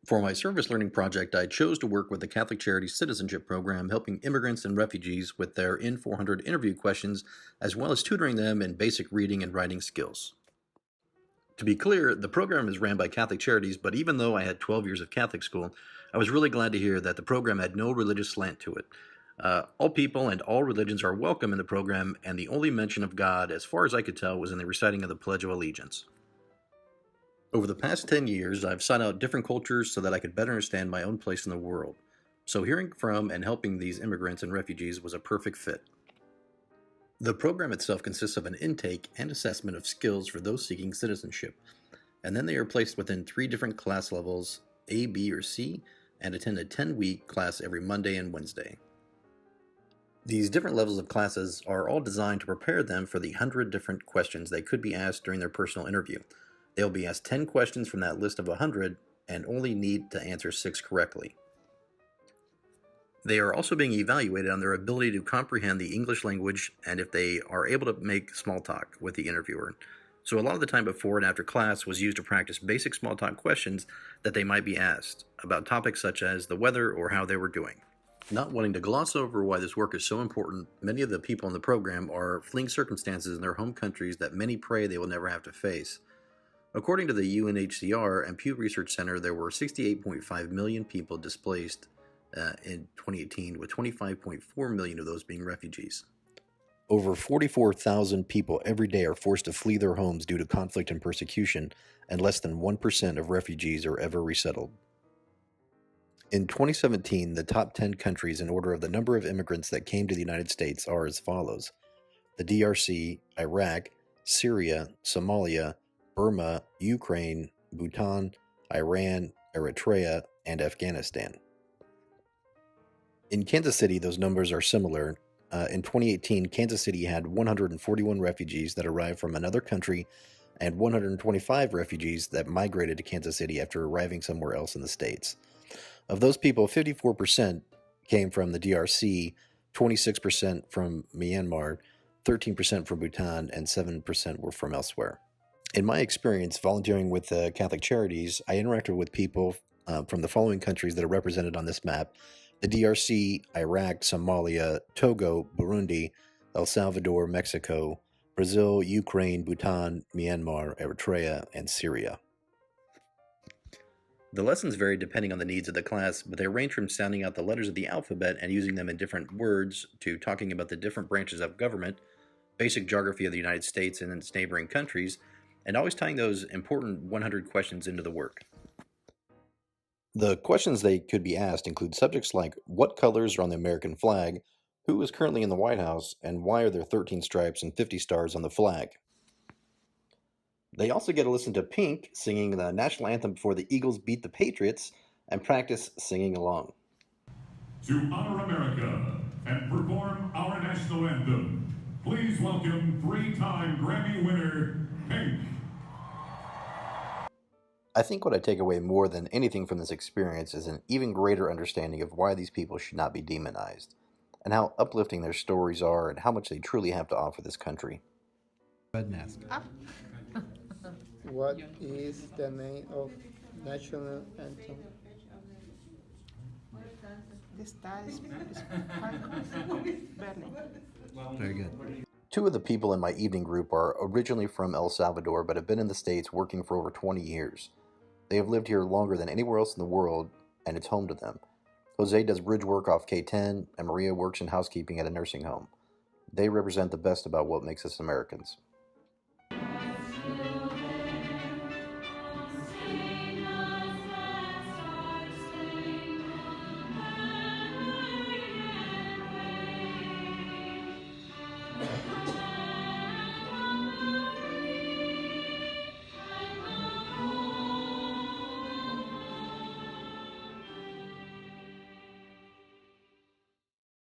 For my service learning project, I chose to work with the Catholic Charities Citizenship Program, helping immigrants and refugees with their N400 interview questions, as well as tutoring them in basic reading and writing skills. To be clear, the program is ran by Catholic Charities, but even though I had 12 years of Catholic school, I was really glad to hear that the program had no religious slant to it. All people and all religions are welcome in the program, and the only mention of God, as far as I could tell, was in the reciting of the Pledge of Allegiance. Over the past 10 years, I've sought out different cultures so that I could better understand my own place in the world. So hearing from and helping these immigrants and refugees was a perfect fit. The program itself consists of an intake and assessment of skills for those seeking citizenship, and then they are placed within 3 different class levels, A, B, or C, and attend a 10-week class every Monday and Wednesday. These different levels of classes are all designed to prepare them for the 100 different questions they could be asked during their personal interview. They'll be asked 10 questions from that list of 100 and only need to answer 6 correctly. They are also being evaluated on their ability to comprehend the English language and if they are able to make small talk with the interviewer. So a lot of the time before and after class was used to practice basic small talk questions that they might be asked about topics such as the weather or how they were doing. Not wanting to gloss over why this work is so important, many of the people in the program are fleeing circumstances in their home countries that many pray they will never have to face. According to the UNHCR and Pew Research Center, there were 68.5 million people displaced in 2018, with 25.4 million of those being refugees. Over 44,000 people every day are forced to flee their homes due to conflict and persecution, and less than 1% of refugees are ever resettled. In 2017, the top 10 countries in order of the number of immigrants that came to the United States are as follows: the DRC, Iraq, Syria, Somalia, Burma, Ukraine, Bhutan, Iran, Eritrea, and Afghanistan. In Kansas City, those numbers are similar. In 2018, Kansas City had 141 refugees that arrived from another country and 125 refugees that migrated to Kansas City after arriving somewhere else in the States. Of those people, 54% came from the DRC, 26% from Myanmar, 13% from Bhutan, and 7% were from elsewhere. In my experience volunteering with Catholic Charities, I interacted with people from the following countries that are represented on this map: the DRC, Iraq, Somalia, Togo, Burundi, El Salvador, Mexico, Brazil, Ukraine, Bhutan, Myanmar, Eritrea, and Syria. The lessons vary depending on the needs of the class, but they range from sounding out the letters of the alphabet and using them in different words to talking about the different branches of government, basic geography of the United States and its neighboring countries, and always tying those important 100 questions into the work. The questions they could be asked include subjects like what colors are on the American flag, who is currently in the White House, and why are there 13 stripes and 50 stars on the flag. They also get to listen to Pink singing the national anthem before the Eagles beat the Patriots and practice singing along. To honor America and perform our national anthem, please welcome 3-time Grammy winner, Pink. I think what I take away more than anything from this experience is an even greater understanding of why these people should not be demonized, and how uplifting their stories are and how much they truly have to offer this country. Red mask. What is the name of national anthem? Very good. 2 of the people in my evening group are originally from El Salvador but have been in the States working for over 20 years. They have lived here longer than anywhere else in the world, and it's home to them. Jose does bridge work off K10, and Maria works in housekeeping at a nursing home. They represent the best about what makes us Americans.